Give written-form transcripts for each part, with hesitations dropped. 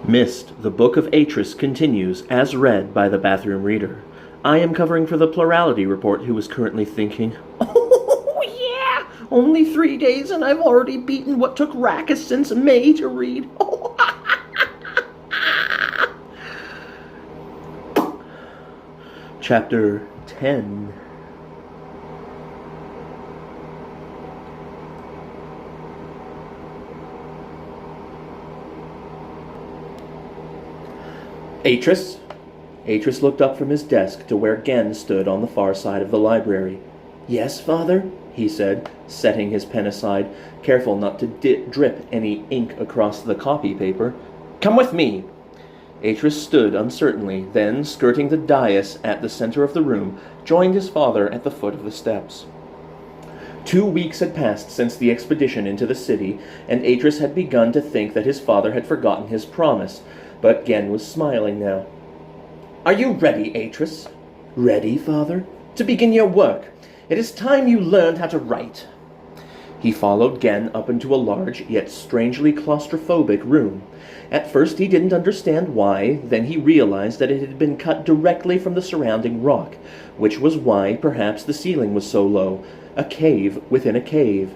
Myst, the Book of Atrus continues, as read by the bathroom reader. I am covering for the plurality report who is currently thinking, "Oh, yeah! Only 3 days and I've already beaten what took Rackus since May to read. Oh, Chapter 10. Atrus? Atrus looked up from his desk to where Gehn stood on the far side of the library. "Yes, father?" he said, setting his pen aside, careful not to drip any ink across the copy paper. "Come with me." Atrus stood uncertainly, then, skirting the dais at the center of the room, joined his father at the foot of the steps. 2 weeks had passed since the expedition into the city, and Atrus had begun to think that his father had forgotten his promise, but Gehn was smiling now. "Are you ready, Atrus?" "Ready, father?" "To begin your work. It is time you learned how to write." He followed Gehn up into a large, yet strangely claustrophobic room. At first he didn't understand why, then he realized that it had been cut directly from the surrounding rock, which was why perhaps the ceiling was so low, a cave within a cave.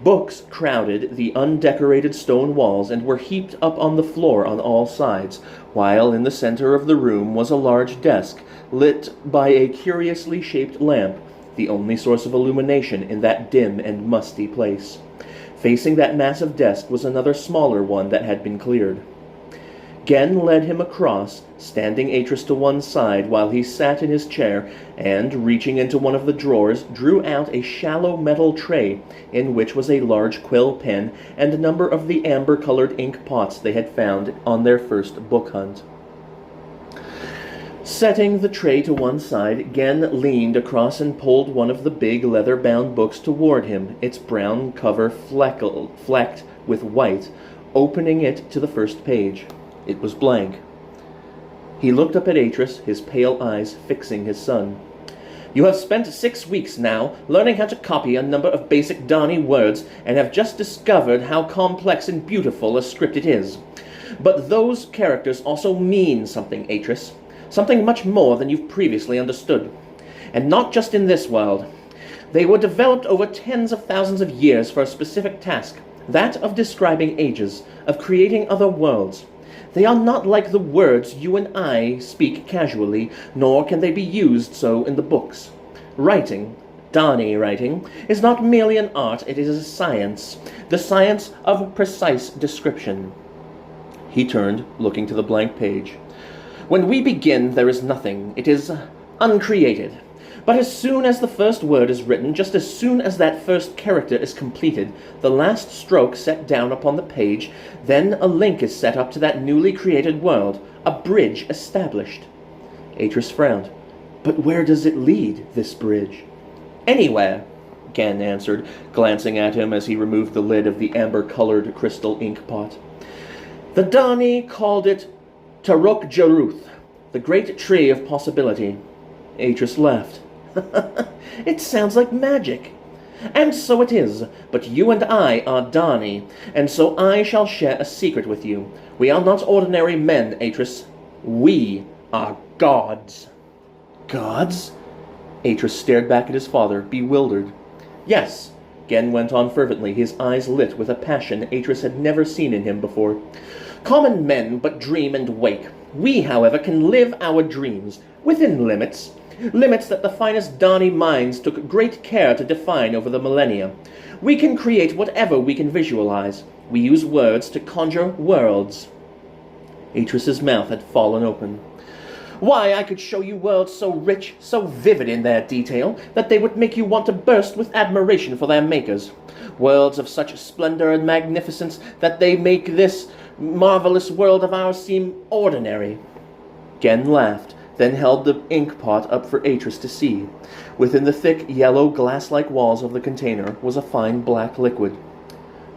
Books crowded the undecorated stone walls and were heaped up on the floor on all sides, while in the center of the room was a large desk, lit by a curiously shaped lamp, the only source of illumination in that dim and musty place. Facing that massive desk was another smaller one that had been cleared. Gehn led him across, standing Atrus to one side while he sat in his chair, and, reaching into one of the drawers, drew out a shallow metal tray in which was a large quill pen and a number of the amber-colored ink pots they had found on their first book hunt. Setting the tray to one side, Gehn leaned across and pulled one of the big leather-bound books toward him, its brown cover flecked with white, opening it to the first page. It was blank. He looked up at Atrus, his pale eyes fixing his son. "You have spent 6 weeks now learning how to copy a number of basic Dani words and have just discovered how complex and beautiful a script it is. But those characters also mean something, Atrus. Something much more than you've previously understood. And not just in this world. They were developed over tens of thousands of years for a specific task, that of describing ages, of creating other worlds. They are not like the words you and I speak casually, nor can they be used so in the books. Writing, Dani writing, is not merely an art, it is a science, the science of precise description." He turned, looking to the blank page. "When we begin, there is nothing. It is uncreated. But as soon as the first word is written, just as soon as that first character is completed, the last stroke set down upon the page, then a link is set up to that newly created world, a bridge established." Atrus frowned. "But where does it lead, this bridge?" "Anywhere," Gehn answered, glancing at him as he removed the lid of the amber-colored crystal ink pot. "The Dani called it Tarok Jaruth, the great tree of possibility." Atrus laughed. "It sounds like magic." "And so it is, but you and I are Dani, and so I shall share a secret with you. We are not ordinary men, Atrus. We are gods." "Gods?" Atrus stared back at his father, bewildered. "Yes," Gehn went on fervently, his eyes lit with a passion Atrus had never seen in him before. "Common men but dream and wake. We, however, can live our dreams, within limits. Limits that the finest Dani minds took great care to define over the millennia. We can create whatever we can visualize. We use words to conjure worlds." Atrus's mouth had fallen open. "Why, I could show you worlds so rich, so vivid in their detail, that they would make you want to burst with admiration for their makers. Worlds of such splendor and magnificence that they make this marvelous world of ours seem ordinary." Gehn laughed, then held the ink pot up for Atrus to see. Within the thick, yellow, glass-like walls of the container was a fine black liquid.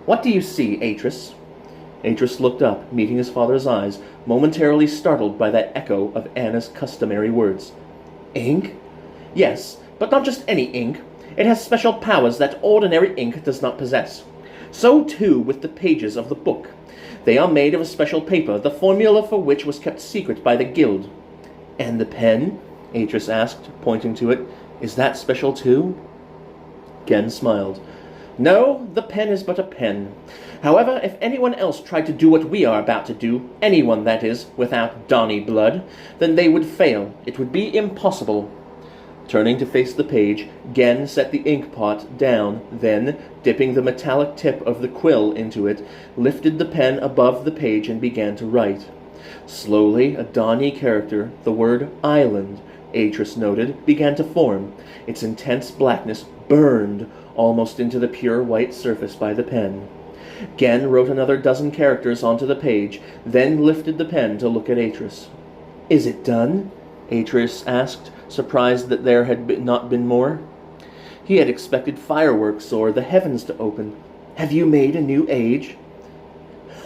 "What do you see, Atrus?" Atrus looked up, meeting his father's eyes, momentarily startled by that echo of Anna's customary words. "Ink?" "Yes, but not just any ink. It has special powers that ordinary ink does not possess. So too with the pages of the book. They are made of a special paper, the formula for which was kept secret by the guild. And the pen? Atrus asked, pointing to it. Is that special too? Gehn smiled. No, the pen is but a pen. However, if anyone else tried to do what we are about to do, anyone, that is, without Donny blood, then they would fail. It would be impossible. Turning to face the page, Gehn set the ink pot down, then, dipping the metallic tip of the quill into it, lifted the pen above the page and began to write. Slowly, a Donny character, the word island, Atrus noted, began to form. Its intense blackness burned almost into the pure white surface by the pen. Gehn wrote another dozen characters onto the page, then lifted the pen to look at Atrus. Is it done? Atrus asked, surprised that there had not been more. He had expected fireworks or the heavens to open. Have you made a new age?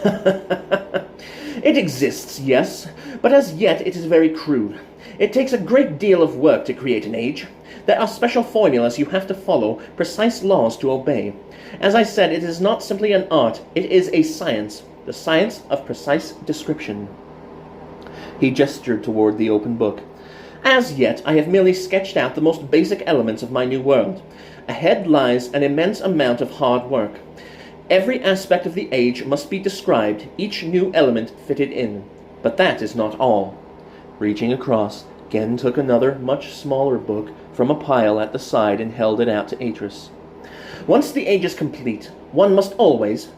It exists, yes, but as yet it is very crude. It takes a great deal of work to create an age. There are special formulas you have to follow, precise laws to obey. As I said, it is not simply an art, it is a science, the science of precise description. He gestured toward the open book. As yet, I have merely sketched out the most basic elements of my new world. Ahead lies an immense amount of hard work. Every aspect of the age must be described, each new element fitted in. But that is not all. Reaching across, Gehn took another, much smaller book from a pile at the side and held it out to Atrus. Once the age is complete, one must always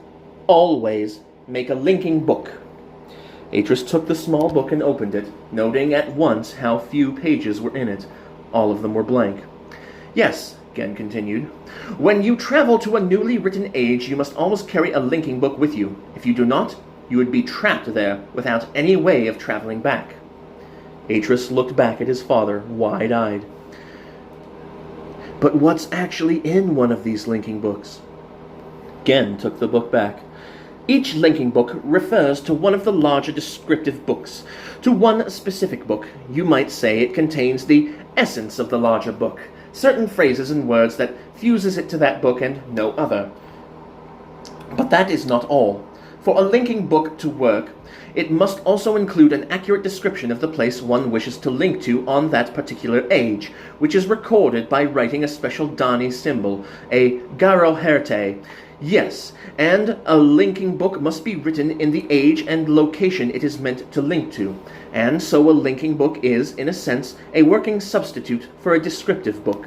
make a linking book. Atrus took the small book and opened it, noting at once how few pages were in it. All of them were blank. Yes, Gehn continued, when you travel to a newly written age, you must always carry a linking book with you. If you do not, you would be trapped there without any way of traveling back. Atrus looked back at his father, wide-eyed. But what's actually in one of these linking books? Gehn took the book back. Each linking book refers to one of the larger descriptive books. To one specific book, you might say it contains the essence of the larger book, certain phrases and words that fuses it to that book and no other. But that is not all. For a linking book to work, it must also include an accurate description of the place one wishes to link to on that particular age, which is recorded by writing a special Donny symbol, a garoherte. Yes, and a linking book must be written in the age and location it is meant to link to, and so a linking book is, in a sense, a working substitute for a descriptive book.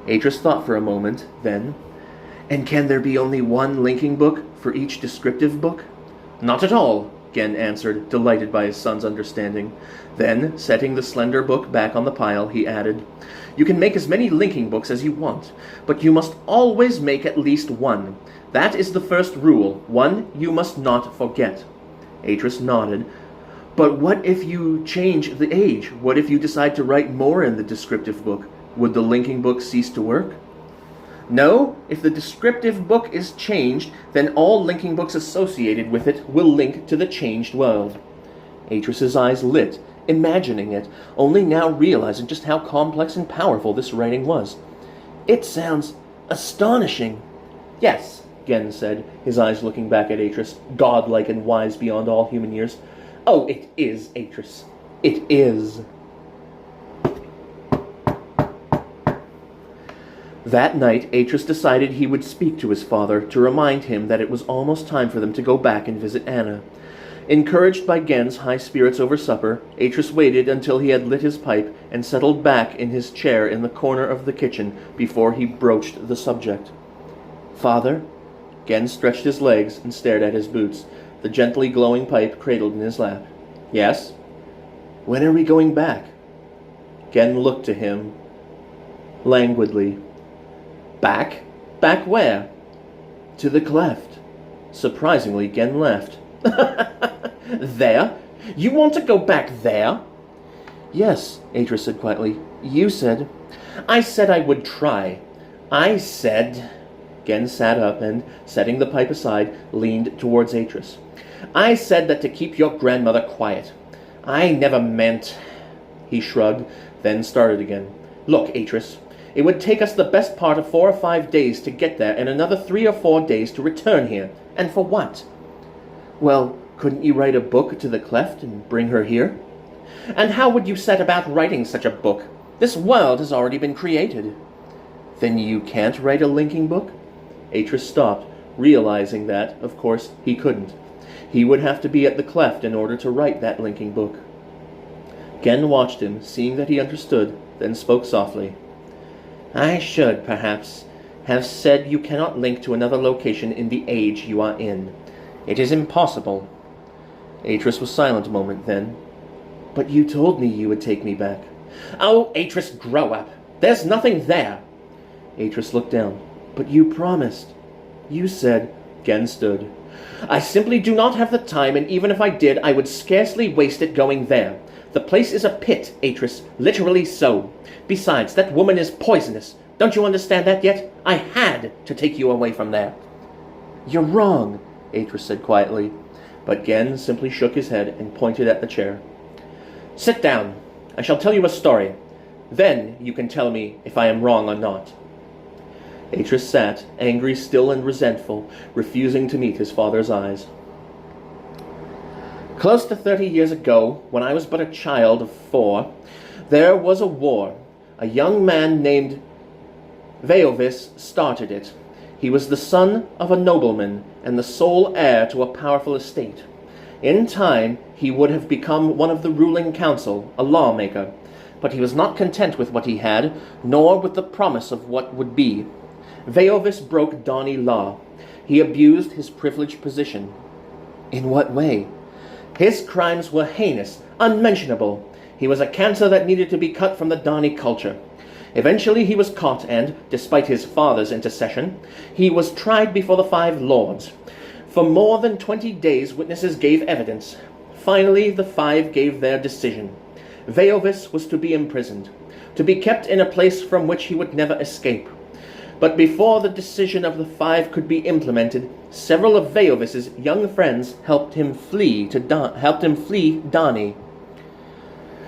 Atrus thought for a moment, then, and can there be only one linking book for each descriptive book? Not at all, Gehn answered, delighted by his son's understanding. Then, setting the slender book back on the pile, he added, You can make as many linking books as you want, but you must always make at least one. That is the first rule, one you must not forget. Atrus nodded. But what if you change the age? What if you decide to write more in the descriptive book? Would the linking book cease to work? No, if the descriptive book is changed, then all linking books associated with it will link to the changed world. Atrus's eyes lit, imagining it, only now realizing just how complex and powerful this writing was. It sounds astonishing. Yes, Gehn said, his eyes looking back at Atrus, godlike and wise beyond all human years. Oh, it is, Atrus. It is. That night, Atrus decided he would speak to his father to remind him that it was almost time for them to go back and visit Anna. Encouraged by Gehn's high spirits over supper, Atrus waited until he had lit his pipe and settled back in his chair in the corner of the kitchen before he broached the subject. Father? Gehn stretched his legs and stared at his boots, the gently glowing pipe cradled in his lap. Yes? When are we going back? Gehn looked to him languidly. Back? Back where? To the cleft. Surprisingly, Gehn laughed. There? You want to go back there? Yes, Atrus said quietly. You said... I said I would try. I said... Gehn sat up and, setting the pipe aside, leaned towards Atrus. I said that to keep your grandmother quiet. I never meant... He shrugged, then started again. Look, Atrus, It would take us the best part of 4 or 5 days to get there, and another 3 or 4 days to return here. And for what? Well, couldn't you write a book to the cleft and bring her here? And how would you set about writing such a book? This world has already been created. Then you can't write a linking book? Atrus stopped, realizing that, of course, he couldn't. He would have to be at the cleft in order to write that linking book. Gehn watched him, seeing that he understood, then spoke softly. I should, perhaps, have said you cannot link to another location in the age you are in. It is impossible. Atrus was silent a moment, then. But you told me you would take me back. Oh, Atrus, grow up. There's nothing there. Atrus looked down. But you promised. You said. Gehn stood. I simply do not have the time, and even if I did, I would scarcely waste it going there. The place is a pit, Atrus, literally so. Besides, that woman is poisonous. Don't you understand that yet? I had to take you away from there. You're wrong, Atrus said quietly, but Gehn simply shook his head and pointed at the chair. Sit down. I shall tell you a story. Then you can tell me if I am wrong or not. Atrus sat, angry still and resentful, refusing to meet his father's eyes. Close to 30 years ago, when I was but a child of 4, there was a war. A young man named Veovis started it. He was the son of a nobleman and the sole heir to a powerful estate. In time, he would have become one of the ruling council, a lawmaker, but he was not content with what he had, nor with the promise of what would be. Veovis broke Dani law. He abused his privileged position. In what way? His crimes were heinous, unmentionable. He was a cancer that needed to be cut from the Dani culture. Eventually he was caught and, despite his father's intercession, he was tried before the 5 lords. For more than 20 days witnesses gave evidence. Finally the 5 gave their decision. Veovis was to be imprisoned, to be kept in a place from which he would never escape. But before the decision of the 5 could be implemented, several of Veovis's young friends helped him flee Dani.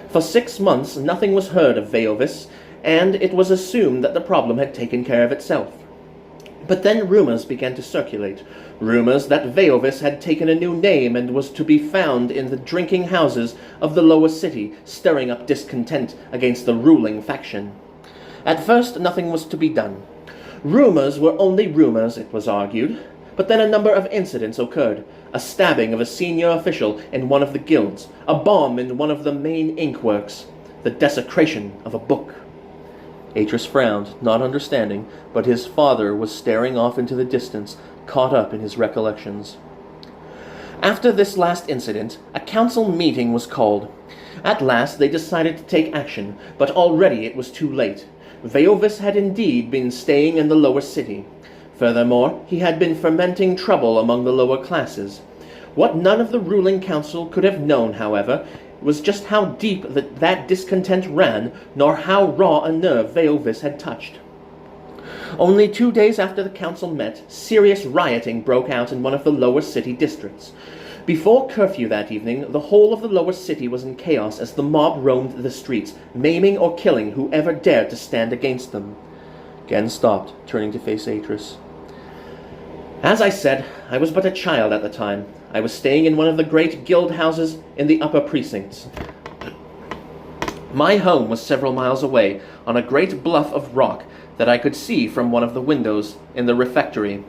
For 6 months nothing was heard of Veovis, and it was assumed that the problem had taken care of itself. But then rumors began to circulate, rumors that Veovis had taken a new name and was to be found in the drinking houses of the lower city, stirring up discontent against the ruling faction. At first nothing was to be done. Rumors were only rumors, it was argued, but then a number of incidents occurred. A stabbing of a senior official in one of the guilds, a bomb in one of the main inkworks, the desecration of a book. Atrus frowned, not understanding, but his father was staring off into the distance, caught up in his recollections. After this last incident, a council meeting was called. At last they decided to take action, but already it was too late. Veovis had indeed been staying in the lower city. Furthermore, he had been fomenting trouble among the lower classes. What none of the ruling council could have known, however, was just how deep that discontent ran, nor how raw a nerve Veovis had touched. Only 2 days after the council met, serious rioting broke out in one of the lower city districts. Before curfew that evening, the whole of the lower city was in chaos as the mob roamed the streets, maiming or killing whoever dared to stand against them. Gehn stopped, turning to face Atrus. As I said, I was but a child at the time. I was staying in one of the great guild houses in the upper precincts. My home was several miles away, on a great bluff of rock that I could see from one of the windows in the refectory.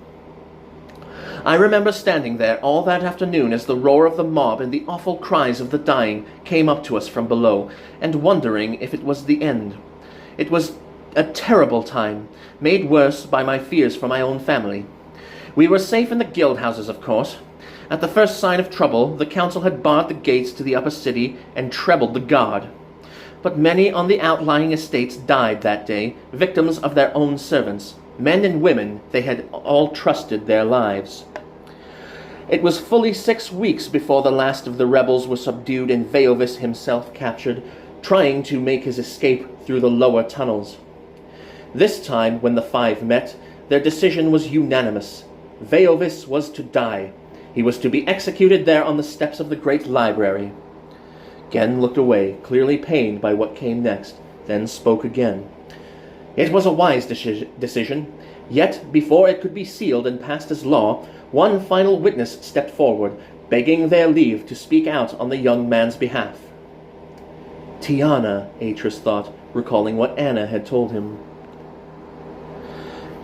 I remember standing there all that afternoon as the roar of the mob and the awful cries of the dying came up to us from below, and wondering if it was the end. It was a terrible time, made worse by my fears for my own family. We were safe in the guild houses, of course. At the first sign of trouble, the council had barred the gates to the upper city and trebled the guard. But many on the outlying estates died that day, victims of their own servants. Men and women, they had all trusted their lives. It was fully 6 weeks before the last of the rebels were subdued and Veovis himself captured, trying to make his escape through the lower tunnels. This time, when the 5 met, their decision was unanimous. Veovis was to die. He was to be executed there on the steps of the great library. Gehn looked away, clearly pained by what came next, then spoke again. It was a wise decision, yet before it could be sealed and passed as law, one final witness stepped forward, begging their leave to speak out on the young man's behalf. Tiana, Atrus thought, recalling what Anna had told him.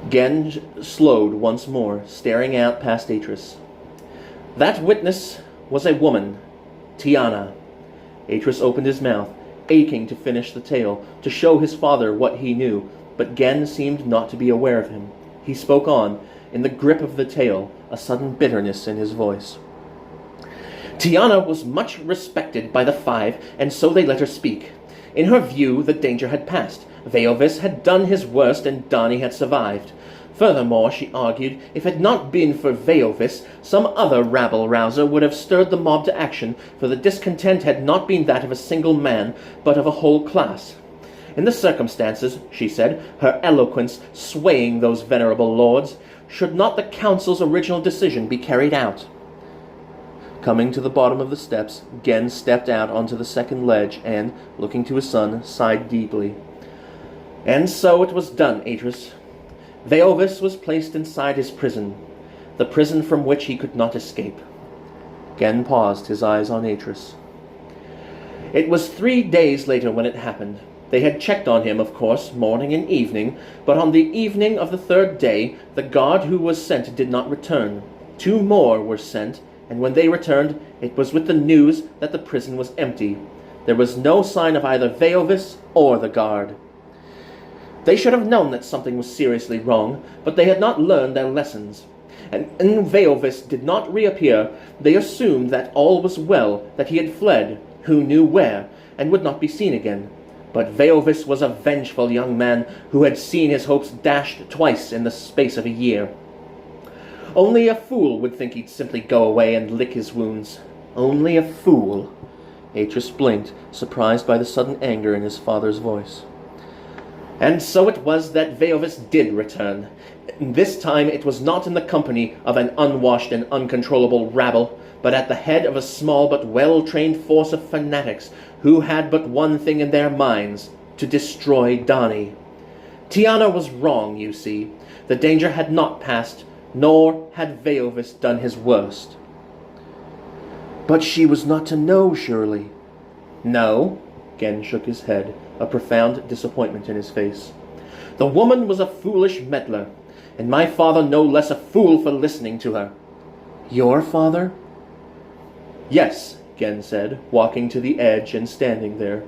Gehn slowed once more, staring out past Atrus. That witness was a woman, Tiana. Atrus opened his mouth, aching to finish the tale, to show his father what he knew, but Gehn seemed not to be aware of him. He spoke on, in the grip of the tale, a sudden bitterness in his voice. Tiana was much respected by the five, and so they let her speak. In her view, the danger had passed. Veovis had done his worst, and Dani had survived. Furthermore, she argued, if it had not been for Veovis, some other rabble-rouser would have stirred the mob to action, for the discontent had not been that of a single man, but of a whole class. In the circumstances, she said, her eloquence swaying those venerable lords, should not the council's original decision be carried out? Coming to the bottom of the steps, Gehn stepped out onto the second ledge and, looking to his son, sighed deeply. And so it was done, Atrus. Veovis was placed inside his prison, the prison from which he could not escape. Gehn paused, his eyes on Atrus. It was 3 days later when it happened. They had checked on him, of course, morning and evening, but on the evening of the 3rd day, the guard who was sent did not return. 2 more were sent, and when they returned, it was with the news that the prison was empty. There was no sign of either Veovis or the guard. They should have known that something was seriously wrong, but they had not learned their lessons. And when Veovis did not reappear, they assumed that all was well, that he had fled, who knew where, and would not be seen again. But Veovis was a vengeful young man who had seen his hopes dashed twice in the space of a year. Only a fool would think he'd simply go away and lick his wounds. Only a fool. Atrus blinked, surprised by the sudden anger in his father's voice. And so it was that Veovis did return. This time it was not in the company of an unwashed and uncontrollable rabble, but at the head of a small but well-trained force of fanatics who had but one thing in their minds, to destroy Dani. Tiana was wrong, you see. The danger had not passed, nor had Veovis done his worst. But she was not to know, surely. No, Gehn shook his head, a profound disappointment in his face. The woman was a foolish meddler, and my father no less a fool for listening to her. Your father? Yes, Gehn said, walking to the edge and standing there.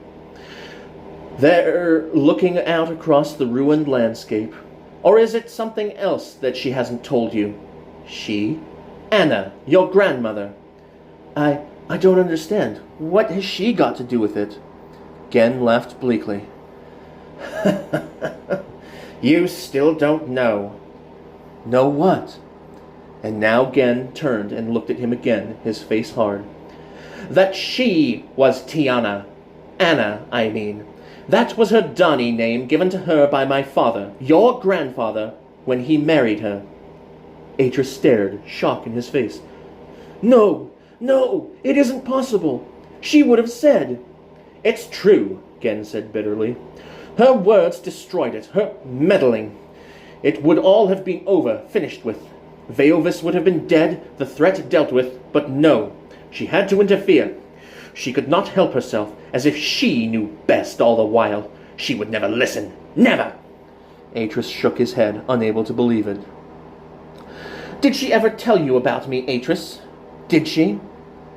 There, looking out across the ruined landscape. Or is it something else that she hasn't told you? She? Anna, your grandmother. I don't understand. What has she got to do with it? Gehn laughed bleakly. You still don't know. Know what? And now Gehn turned and looked at him again, his face hard. That she was Tiana. Anna, I mean. That was her Dani name given to her by my father, your grandfather, when he married her. Atrus stared, shock in his face. No, it isn't possible. She would have said. It's true, Gehn said bitterly. Her words destroyed it, her meddling. It would all have been over, finished with. Veovis would have been dead, the threat dealt with, but no. She had to interfere. She could not help herself, as if she knew best all the while. She would never listen. Never! Atrus shook his head, unable to believe it. Did she ever tell you about me, Atrus? Did she?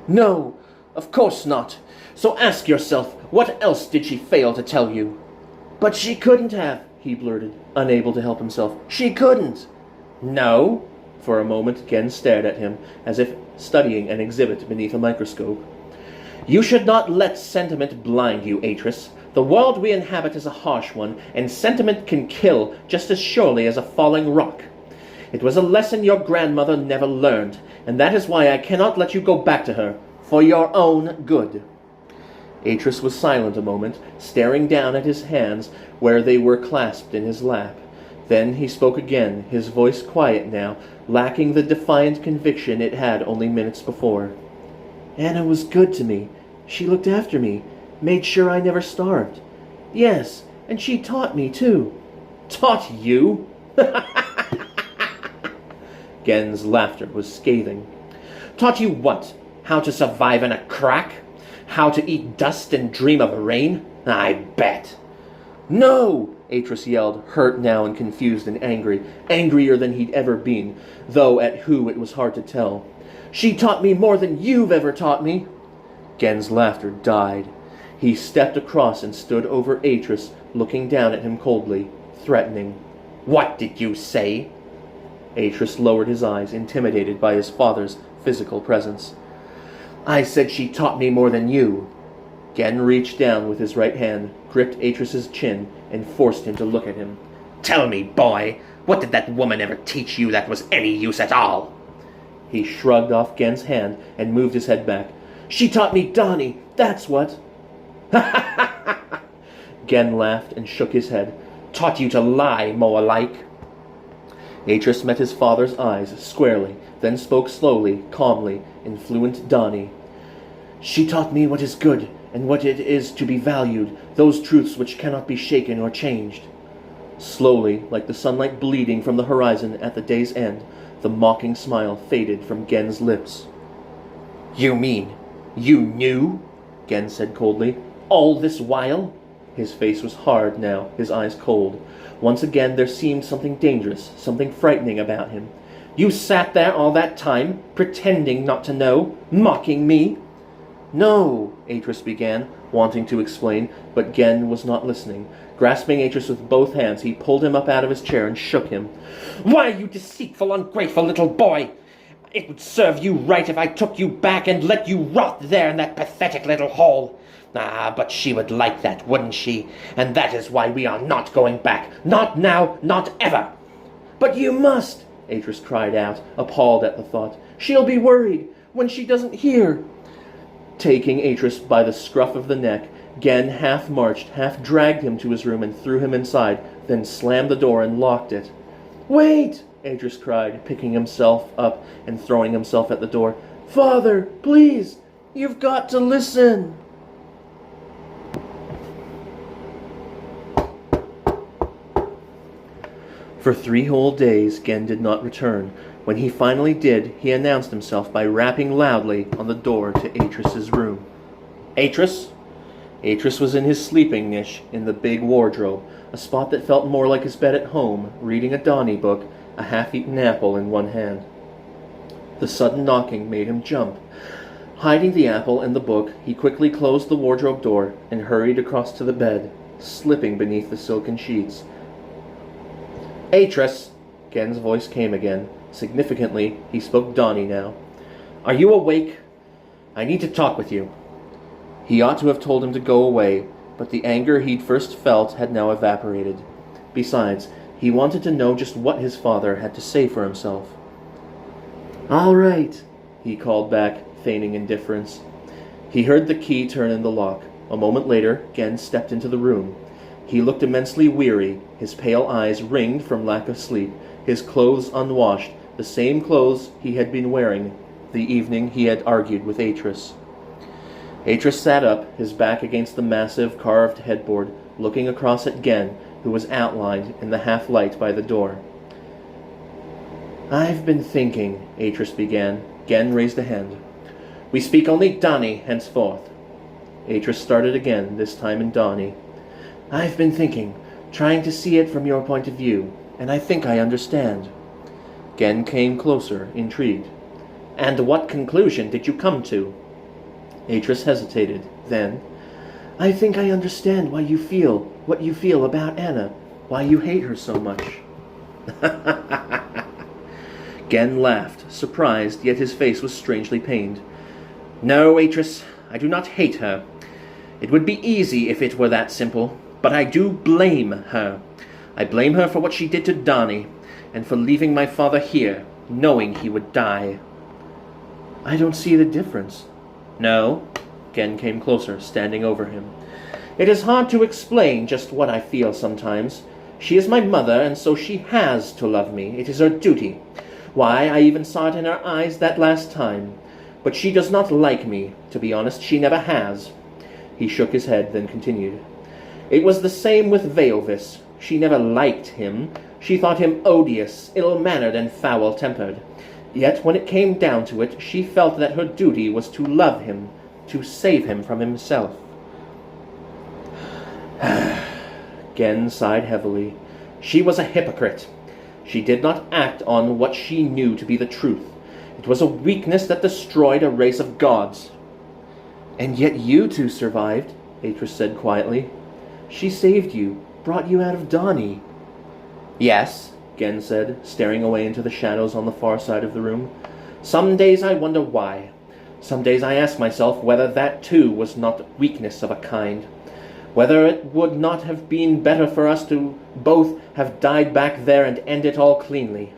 No, of course not. So ask yourself, what else did she fail to tell you? But she couldn't have, he blurted, unable to help himself. She couldn't. No? For a moment, Gehn stared at him, as if studying an exhibit beneath a microscope. You should not let sentiment blind you, Atrus. The world we inhabit is a harsh one, and sentiment can kill just as surely as a falling rock. It was a lesson your grandmother never learned, and that is why I cannot let you go back to her, for your own good. Atrus was silent a moment, staring down at his hands where they were clasped in his lap. Then he spoke again, his voice quiet now, lacking the defiant conviction it had only minutes before. Anna was good to me. She looked after me, made sure I never starved. Yes, and she taught me, too. Taught you? Gehn's laughter was scathing. Taught you what? How to survive in a crack? How to eat dust and dream of rain? I bet. No! Atrus yelled, hurt now and confused and angry, angrier than he'd ever been, though at who it was hard to tell. She taught me more than you've ever taught me. Gehn's laughter died. He stepped across and stood over Atrus, looking down at him coldly, threatening. What did you say? Atrus lowered his eyes, intimidated by his father's physical presence. I said she taught me more than you. Gehn reached down with his right hand, gripped Atrus's chin, and forced him to look at him. Tell me, boy, what did that woman ever teach you that was any use at all? He shrugged off Gehn's hand and moved his head back. She taught me Donnie, that's what. Gehn laughed and shook his head. Taught you to lie, more like. Atrus met his father's eyes squarely, then spoke slowly, calmly, in fluent Donnie. She taught me what is good, and what it is to be valued, those truths which cannot be shaken or changed. Slowly, like the sunlight bleeding from the horizon at the day's end, the mocking smile faded from Gehn's lips. You mean, you knew? Gehn said coldly. All this while? His face was hard now, his eyes cold. Once again there seemed something dangerous, something frightening about him. You sat there all that time, pretending not to know, mocking me? No, Atrus began, wanting to explain, but Gehn was not listening. Grasping Atrus with both hands, he pulled him up out of his chair and shook him. Why, you deceitful, ungrateful little boy! It would serve you right if I took you back and let you rot there in that pathetic little hole. Ah, but she would like that, wouldn't she? And that is why we are not going back. Not now, not ever. But you must, Atrus cried out, appalled at the thought. She'll be worried when she doesn't hear. Taking Atrus by the scruff of the neck, Gehn half marched, half dragged him to his room and threw him inside, then slammed the door and locked it. Wait! Atrus cried, picking himself up and throwing himself at the door. Father, please! You've got to listen! For 3 whole days, Gehn did not return. When he finally did, he announced himself by rapping loudly on the door to Atrus's room. Atrus? Atrus was in his sleeping niche in the big wardrobe, a spot that felt more like his bed at home, reading a Donnie book, a half-eaten apple in one hand. The sudden knocking made him jump. Hiding the apple and the book, he quickly closed the wardrobe door and hurried across to the bed, slipping beneath the silken sheets. Atrus! Gehn's voice came again. Significantly, he spoke Donnie now. Are you awake? I need to talk with you. He ought to have told him to go away, but the anger he'd first felt had now evaporated. Besides, he wanted to know just what his father had to say for himself. All right, he called back, feigning indifference. He heard the key turn in the lock. A moment later, Gehn stepped into the room. He looked immensely weary, his pale eyes ringed from lack of sleep, his clothes unwashed, the same clothes he had been wearing the evening he had argued with Atrus. Atrus sat up, his back against the massive carved headboard, looking across at Gehn, who was outlined in the half-light by the door. I've been thinking, Atrus began. Gehn raised a hand. We speak only Donnie henceforth. Atrus started again, this time in Donnie. I've been thinking, trying to see it from your point of view, and I think I understand. Gehn came closer, intrigued. And what conclusion did you come to? Atrus hesitated. Then, I think I understand why you feel what you feel about Anna, why you hate her so much. Gehn laughed, surprised, yet his face was strangely pained. No, Atrus, I do not hate her. It would be easy if it were that simple, but I do blame her. I blame her for what she did to Donnie, and for leaving my father here, knowing he would die. I don't see the difference. No? Gehn came closer, standing over him. It is hard to explain just what I feel sometimes. She is my mother, and so she has to love me. It is her duty. Why, I even saw it in her eyes that last time. But she does not like me. To be honest, she never has. He shook his head, then continued. It was the same with Veovis. She never liked him. She thought him odious, ill-mannered, and foul-tempered. Yet when it came down to it, she felt that her duty was to love him, to save him from himself. Gehn sighed heavily. She was a hypocrite. She did not act on what she knew to be the truth. It was a weakness that destroyed a race of gods. "And yet you two survived," Atrus said quietly. "She saved you, brought you out of Donny." "Yes," Gehn said, staring away into the shadows on the far side of the room. "Some days I wonder why. Some days I ask myself whether that too was not weakness of a kind. Whether it would not have been better for us to both have died back there and end it all cleanly.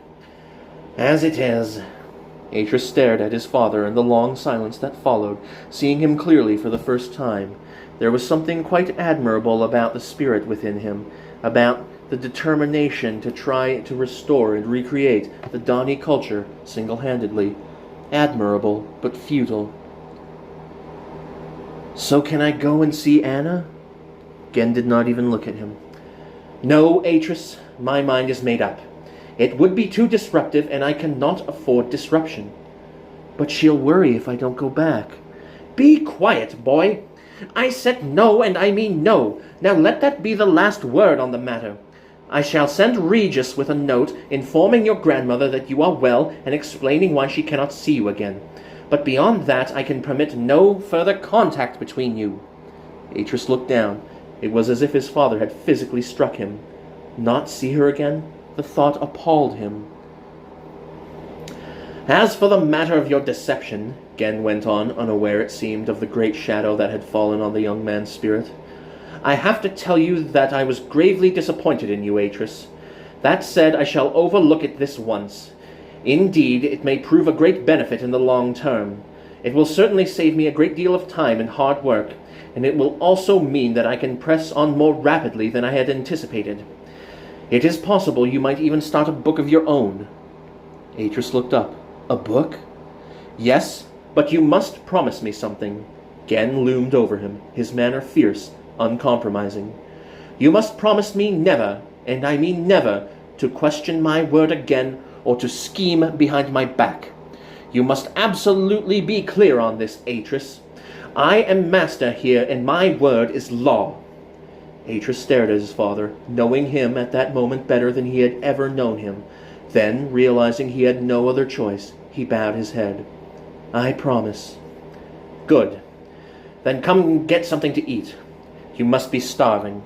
As it is—" Atrus stared at his father in the long silence that followed, seeing him clearly for the first time. There was something quite admirable about the spirit within him, about the determination to try to restore and recreate the Donny culture single-handedly. Admirable, but futile. "So can I go and see Anna?" Gehn did not even look at him. "No, Atrus, my mind is made up. It would be too disruptive, and I cannot afford disruption." "But she'll worry if I don't go back." "Be quiet, boy. I said no, and I mean no. Now let that be the last word on the matter. I shall send Regis with a note informing your grandmother that you are well and explaining why she cannot see you again. But beyond that, I can permit no further contact between you." Atrus looked down. It was as if his father had physically struck him. Not see her again? The thought appalled him. "As for the matter of your deception," Gehn went on, unaware, it seemed, of the great shadow that had fallen on the young man's spirit, "I have to tell you that I was gravely disappointed in you, Atrus. That said, I shall overlook it this once. Indeed, it may prove a great benefit in the long term. It will certainly save me a great deal of time and hard work, and it will also mean that I can press on more rapidly than I had anticipated. It is possible you might even start a book of your own." Atrus looked up. "A book?" "Yes, but you must promise me something." Gehn loomed over him, his manner fierce, uncompromising. "You must promise me never, and I mean never, to question my word again or to scheme behind my back. You must absolutely be clear on this, Atrus. I am master here, and my word is law." Atrus stared at his father, knowing him at that moment better than he had ever known him. Then, realizing he had no other choice, he bowed his head. "I promise." "Good. Then come get something to eat. You must be starving."